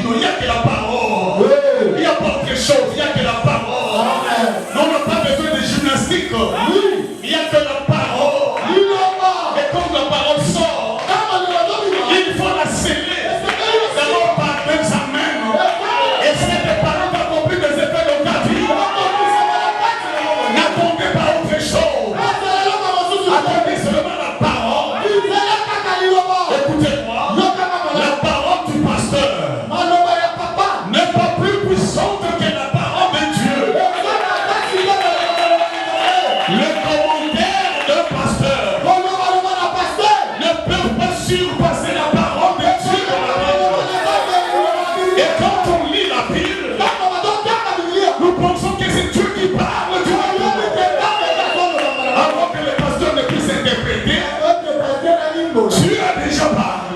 Il n'y a que la parole. Il n'y a pas autre chose. Il n'y a que la parole. On n'a pas besoin de gymnastique. Il n'y a que la parole. Et quand la parole sort, il faut la sceller. D'abord par l'examen. Et si les parents n'ont compris des effets de ta vie, n'attendez pas autre chose. Attendez seulement la parole. Écoutez-moi. La parole du pasteur n'est pas plus puissante que la parole de Dieu. Les commentaires d'un pasteur ne peuvent pas surpasser la parole de Dieu dans la Bible. Et quand on lit la Bible, nous pensons que c'est Dieu qui parle du avant que le pasteur ne puisse interpréter. Dieu a déjà parlé.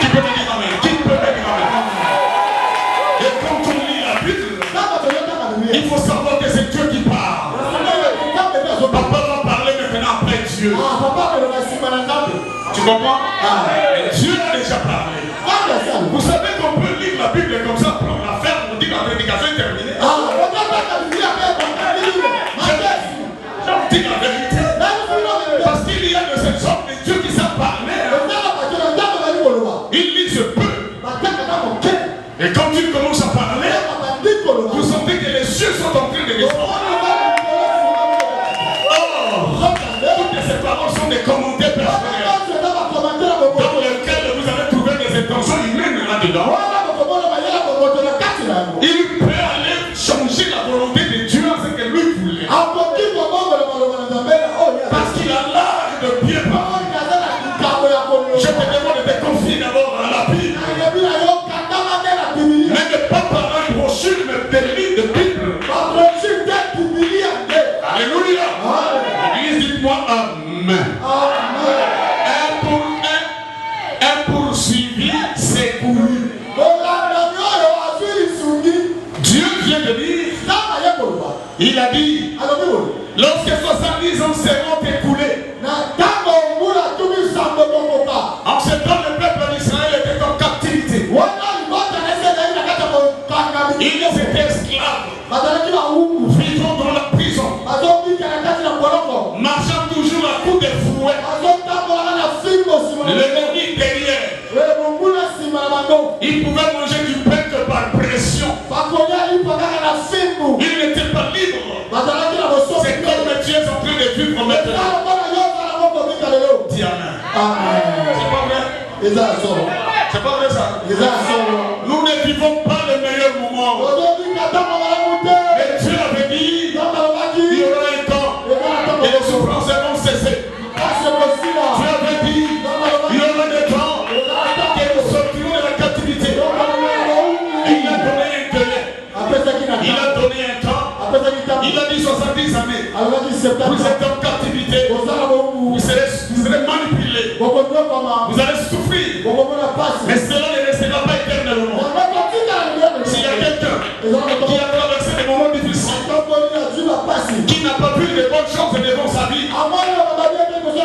Qui peut me dire amen? Qui peut me dire amen? Et quand on lit la Bible, il faut savoir que c'est Dieu qui parle. Papa va parler maintenant après Dieu. Tu comprends? Et Dieu a déjà parlé. Vous savez qu'on peut lire la Bible comme ça, prendre la ferme, on dit que la prédication est terminée. Je dis la vérité. Parce qu'il y a de ces hommes de Dieu qui savent parler. Ils lisent peu. Et quand il commence à parler, vous sentez que les cieux sont en train de descendre. Oh, toutes ces paroles sont des commentaires personnels dans lesquels vous avez trouvé des intentions humaines là-dedans. Il peut aller changer la volonté de Dieu à ce que lui voulait. Parce qu'il a l'art de bien parler. Je te demande de te confier d'abord à la Bible. Mais ne pas par un brochure, mais des livres de Bible. Alléluia. L'église, dites-moi amen. Un poursuivi, c'est couru. Dieu vient de dire, il a dit, lorsque 70 ans seront écoulés, en ce temps le peuple d'Israël était en captivité. Ils étaient esclaves, vivant dans la prison, marchant toujours à coups de fouet, l'ennemi derrière. Ils pouvaient manger du pain que par pression. Ils n'étaient pas libres. C'est comme Dieu est en train de vivre maintenant. Dis amen. C'est pas vrai? C'est pas vrai ça? Nous ne vivons pas le meilleur moment. Mais Dieu avait dit, il y aura un temps et les souffrances vont cesser. Dieu avait dit, il y aura des temps que nous sortirons de la captivité. Et il a donné un délai. Il a donné un temps. Il a dit 70 années. Vous êtes en captivité. Vous serez manipulés. Vous allez souffrir. Mais cela ne restera pas éternellement. S'il y a quelqu'un qui a traversé des moments difficiles, qui n'a pas vu de bonnes choses devant sa vie,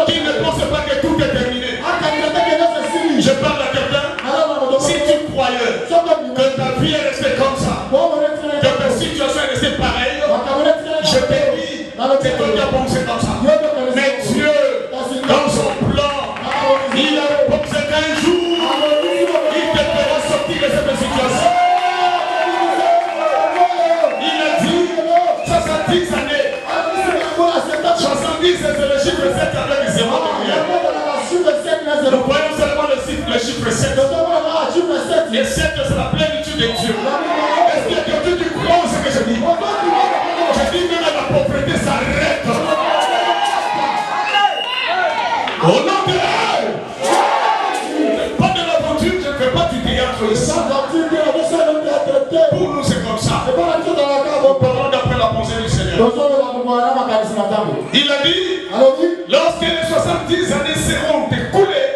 qui ne pense pas que tout est terminé, je parle à quelqu'un. Si tu croyais que ta vie est restée comme ça, que ta situation est restée pareille, je te dis, c'est toi qui as pensé comme ça. Mais Dieu, dans son plan, il a pensé qu'un jour, il te fera sortir de cette situation. Il a dit 70 années. 70, c'est le chiffre 7 avec les 0 derrière. Nous voyons seulement le chiffre 7. Et 7, c'est la plénitude de Dieu. Est-ce qu'il y a quelqu'un qui croit ce que je dis? Je dis même la pauvreté s'arrête. Au nom de Dieu. Pas de l'aventure, je ne fais pas du théâtre ici. Pour nous, c'est comme ça. Nous parlons d'après la pensée du Seigneur. Il a dit, lorsque les 70 années seront écoulées,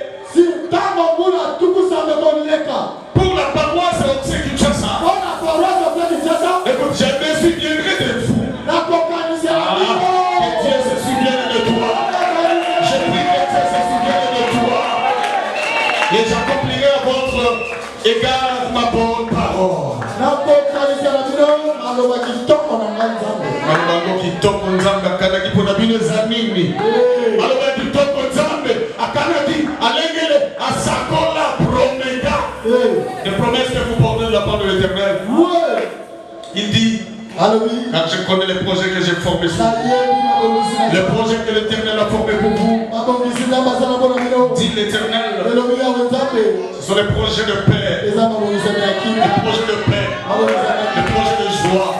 pour la paroisse de Kinshasa, écoute, je me souviendrai de vous. Que Dieu se souvienne de toi. Je prie que et garde ma bonne parole. Les promesses que vous portez de la part de l'Éternel. Il dit, car je connais les projets que j'ai formés sur vous, les projets que l'Éternel a formés pour vous. Dit l'Éternel, ce sont les projets de paix, les projets de paix, les projets de joie.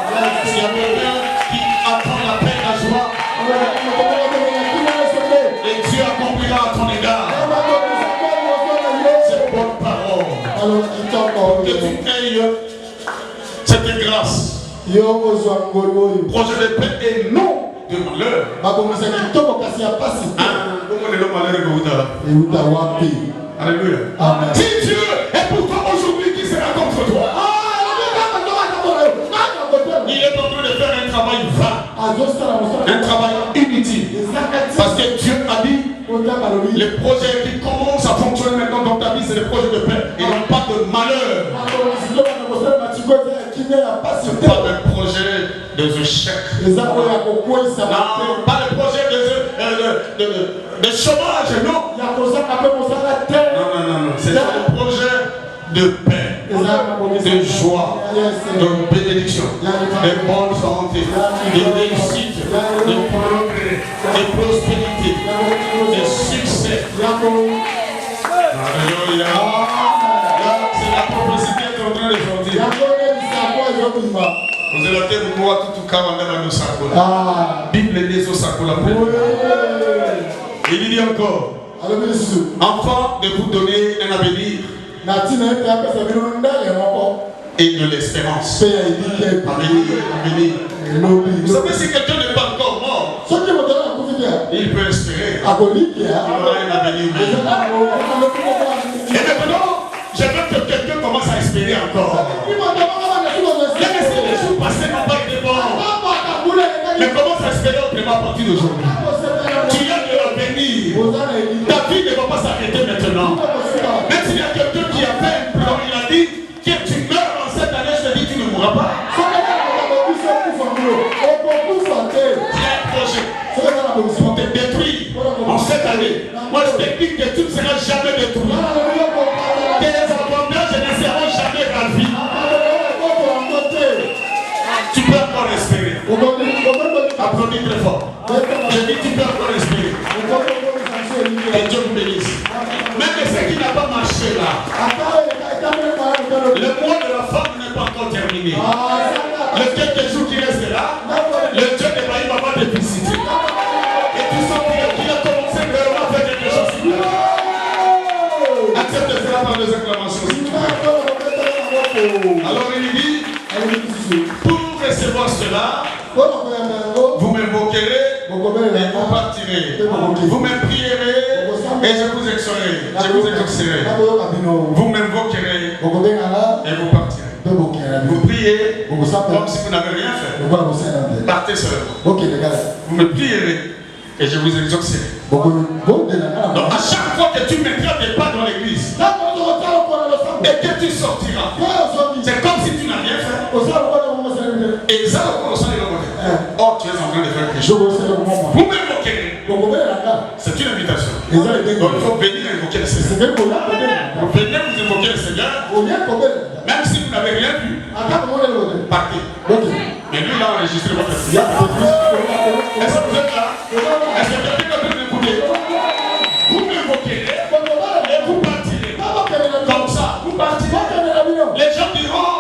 S'il y a quelqu'un qui attend la paix et la joie, et Dieu accomplira à ton égard cette bonne parole. Que tu aies cette grâce. Projet de paix et non de malheur. Alléluia. Amen. Si Dieu est pour toi aujourd'hui, qui sera contre toi? Il est en train de faire un travail vain, un travail inutile. Parce que Dieu a dit, les projets qui commencent à fonctionner maintenant dans ta vie, c'est des projets de paix et non pas de malheur. C'est pas le projet des échecs. Non, pas le projet de chômage, non. Non. C'est le projet de paix, de joie, de bénédiction, de bonne santé, de réussite, de progrès, de prospérité, de succès. Alléluia. C'est la prophétie qui est en train de sortir. Vous allez dire, moi, tout cas, on a nos sacolas. Bible et les sacolas. Il dit encore, afin de vous donner un avenir et de l'espérance. Avenir. Vous savez, si quelqu'un n'est pas encore mort, il peut espérer. Il aura un avenir. Et maintenant, j'aimerais que quelqu'un commence à espérer encore. Les jours passés n'ont pas été bons. Mais commence à espérer autrement à partir d'aujourd'hui. Tu as de l'avenir. Ta vie ne va pas s'arrêter maintenant. Même s'il y a quelqu'un qui a fait un plan, il a dit que tu meurs en cette année, je te dis tu ne mourras pas. Il y a un projet pour te détruire en cette année. Moi je te dis que tu ne seras jamais détruit. Tes avantages ne seront jamais ravis. Tu peux encore espérer. Applaudis très fort. Je dis tu peux encore espérer. Et Dieu vous bénisse. Même ce qui n'a pas marché là, le mois de la femme n'est pas encore terminé. Le quelques jours qui reste là, le Dieu de Baï va pas te visiter. Et tu sens qu'il a commencé vraiment à faire quelque chose. Accepte cela par les acclamations. Alors il dit, pour recevoir cela, vous m'invoquerez et vous partirez. Vous me prierez et je vous exaucerai. Vous m'invoquerez et vous partirez. Vous priez comme si vous n'avez rien fait. Partez seulement. Vous me prierez et je vous exaucerai. Donc à chaque fois que tu mettras tes pas dans l'église et que tu sortiras, c'est comme si tu n'as rien fait. Et ça, oh, tu es en train de faire quelque chose. Vous m'invoquerez. C'est une invitation. Donc il faut venir invoquer le Seigneur. Vous venez vous invoquer le Seigneur. Même si vous n'avez rien vu, partez. Mais lui, il a enregistré votre vie. Est-ce que vous êtes là? Est-ce que quelqu'un peut m'écouter? Vous m'invoquerez et vous partirez. Comme ça, vous partirez. Les gens diront,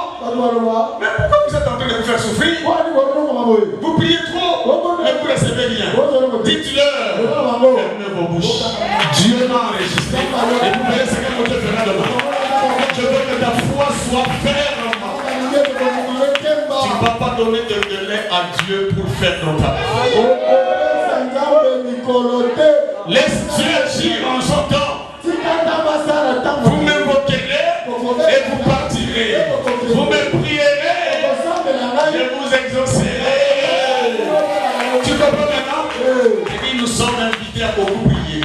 mais pourquoi vous êtes en train de vous faire souffrir? Vous priez trop, mais vous ne recevez rien. Dites-leur, fermez vos bouches. Dieu m'a enregistré. Et vous verrez ce que Dieu fera demain. Je veux que ta foi soit ferme. Tu ne vas pas donner de délai à Dieu pour faire ton travail. Laisse Dieu agir en son temps. Vous m'invoquerez et vous partirez. Vous me prierez, je vous exaucerai. Tu comprends maintenant? Et nous sommes invités à beaucoup prier.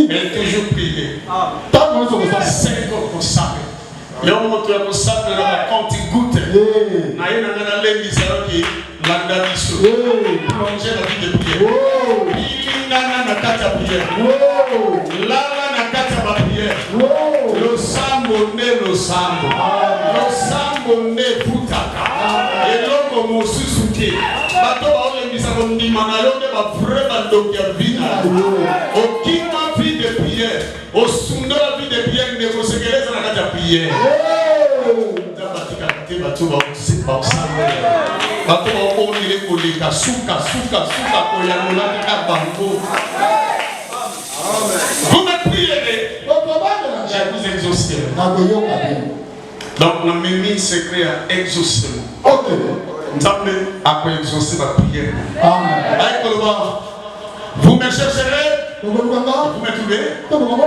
Et toujours prier. C'est qu'on sape. Et on montre qu'on sape quand il goûte. Plonger la vie de prière. Il n'a pas de prière. Là, n'a pas de prière. Le sambo né, le sambo. Le sambo né, putaka. Et l'homme comme au sous-souté. Bateau, on est mis à mon dimanayo, on est vraiment d'okia vina. Aucune vie de prière. Au sundo la vie de prière, ne vous séquelez à la prière. Bateau, c'est pas ça. Bateau, on est koleka, souka, koyanola, kabango. Vous me prierez. Je vous exaucerai. Donc, on a mis un secret à exaucer. Ok. Nous avons à quoi exaucer ma prière. Vous me chercherez. Vous me trouvez. Tout le monde.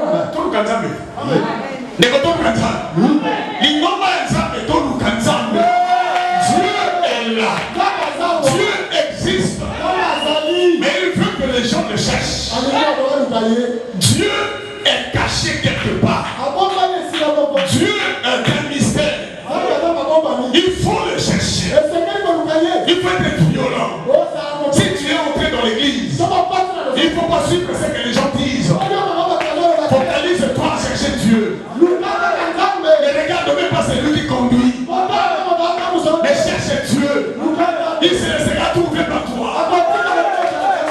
Dieu est là. Dieu existe. Mais il veut que les gens le cherchent. Dieu est caché quelque part. Dieu est un mystère. Il faut le chercher. Il faut être violent. Si tu es entré dans l'église, il ne faut pas suivre ce que les gens disent. Focalise-toi à chercher Dieu. Ne regarde même pas celui qui conduit. Mais cherche Dieu. Il se laissera trouver par toi.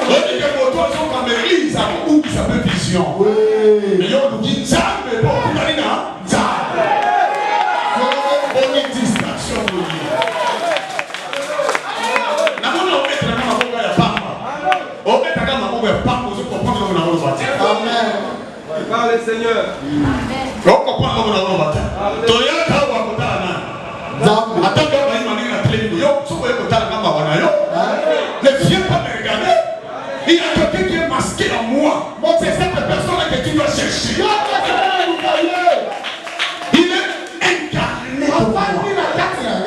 On dit que pour toi, ils sont comme l'église, où ça peut vision. Mais on nous dit, Zame, bon, vous allez là, Zame. On est distraction. Amen. Parle le Seigneur. Ne viens pas me regarder. Il y a quelqu'un qui est masqué en moi. C'est cette personne que tu dois chercher. Il est incarné.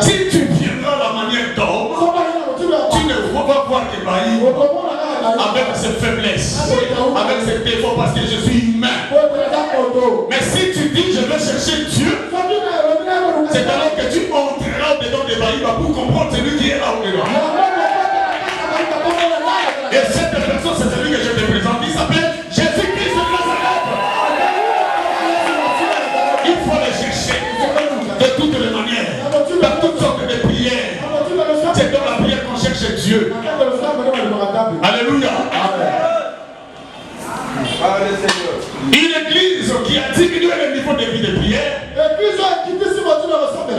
Si tu viendras de la manière d'homme, tu ne vas pas voir que avec ses faiblesses, avec ses défauts, parce que je suis humain. Mais si tu dis je vais chercher Dieu, c'est alors que tu entreras dedans des baïbas pour comprendre celui qui est là au dedans. Et cette personne, c'est celui que je te présente. Il s'appelle Jésus-Christ de Nazareth. Il faut le chercher de toutes les manières, dans toutes sortes de prières. C'est dans la prière qu'on cherche Dieu. Alléluia. Une église qui a diminué le niveau de vie de prière,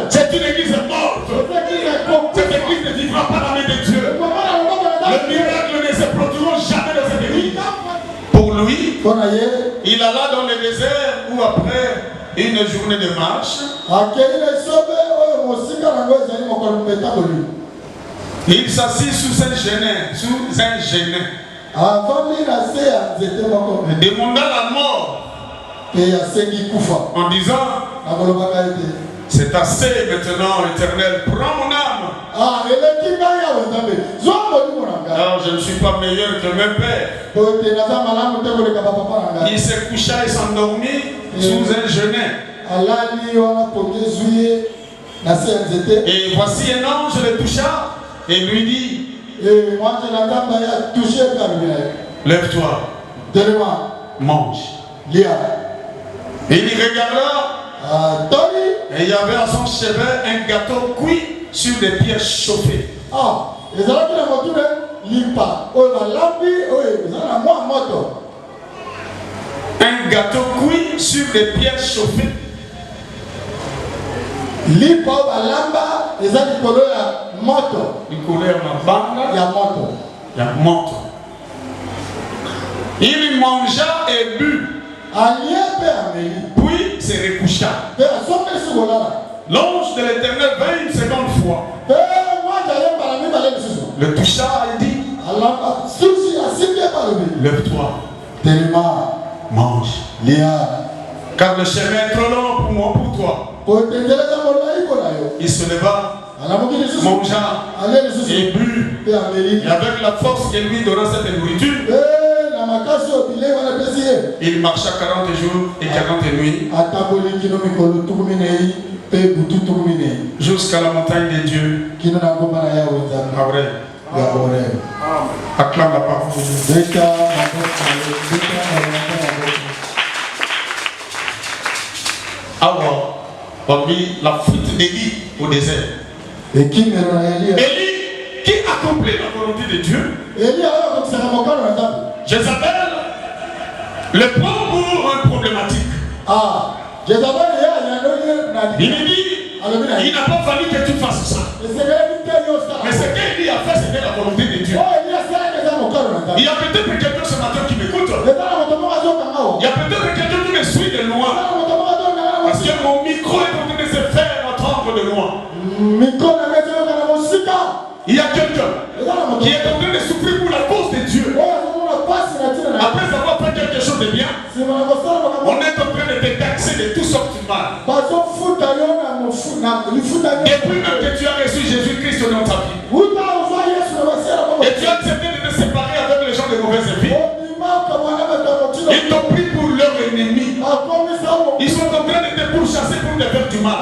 c'est une église morte. Cette église ne vivra pas dans la main de Dieu. Le miracle ne se produira jamais dans cette église. Pour lui, il alla dans le désert où après une journée de marche, il s'assit sous un genet, demanda la mort en disant, c'est assez maintenant, Éternel, prends mon âme. Alors je ne suis pas meilleur que mon père. Il se coucha et s'endormit sous un genet. Et voici un ange le toucha et lui dit, lève-toi, mange. Et il regarda, et il y avait à son chevet un gâteau cuit sur des pierres chauffées. Un gâteau cuit sur des pierres chauffées. Lipa balamba ezali kolo ya moto. Likolo ya mabanga ya moto. Ya moto. Il mangea et but. Puis se recoucha. L'ange de l'Éternel vint une seconde fois. Le toucha et dit, lève-toi, mange. Car le chemin est trop long pour moi, pour toi. Il se leva, mangea et but. Et avec la force qu'elle lui donna cette nourriture, Il marcha 40 jours et 40 nuits jusqu'à la montagne de Dieu. Acclame la parole de Dieu. Alors, parmi la fuite d'Élie au désert. Élie qui accomplit la volonté de Dieu. Jézabel le prend pour une problématique. Il lui dit, il n'a pas fallu que tu fasses ça. Mais ce qu'Élie a fait, c'était la volonté de Dieu. Il y a peut-être quelqu'un ce matin qui m'écoute. Il y a peut-être quelqu'un qui me suit de loin. Parce que mon micro est en train de se faire entendre de loin. Il y a quelqu'un qui est en train de souffrir pour la cause de Dieu. Après avoir fait quelque chose de bien, on est en train de te taxer de toutes sortes de mal. Depuis même que tu as reçu Jésus-Christ dans ta vie, et tu as accepté de te séparer avec les gens de mauvaise vie, ils t'ont pris pour leur ennemi. Ils sont en train de te pourchasser pour te faire du mal.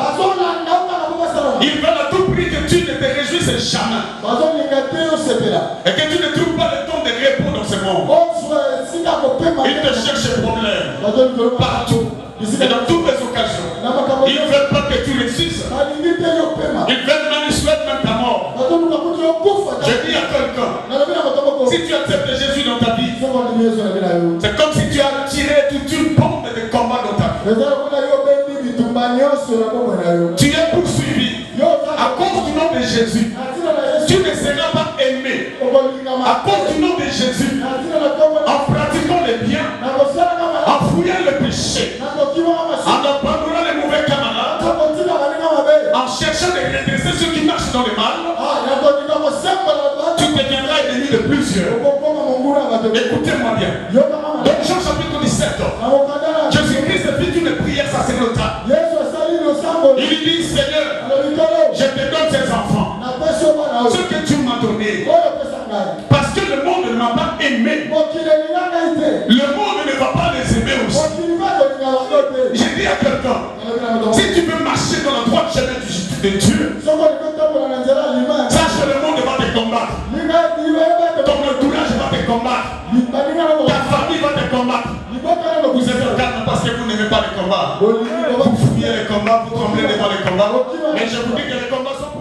Ils veulent à tout prix que tu ne te réjouisses jamais. Et que tu ne trouves pas le temps de repos dans ce monde. Ils te cherchent problème partout. Et dans toutes les occasions. Ils ne veulent pas que tu réussisses. Ils veulent même, ils souhaitent même ta mort. Je dis à quelqu'un, si tu acceptes Jésus dans ta vie, c'est comme si tu as tiré toute une bombe de combat dans ta vie. Tu es poursuivi à cause du nom de Jésus. Tu ne seras pas aimé à cause du nom de Jésus. En pratiquant le bien, en fouillant le péché, en abandonnant les mauvais camarades, en cherchant de redresser ceux qui marchent dans le mal, tu deviendras ennemi de plusieurs. Écoutez-moi bien. Dans Jean chapitre 17, Jésus-Christ fit une prière sacerdotale. Il dit, Seigneur, je te donne ces enfants, ce que tu m'as donné, parce que le monde ne m'a pas aimé. Le monde ne va pas les aimer aussi. J'ai dit à quelqu'un, si tu veux marcher dans la droite chemin de Dieu, sache que le monde va te combattre. Ton entourage va te combattre. Ta famille va te combattre. Vous êtes calme parce que vous n'aimez pas les combats. Vous fouillez les combats, vous tremblez devant les combats. Mais je vous dis que les combats sont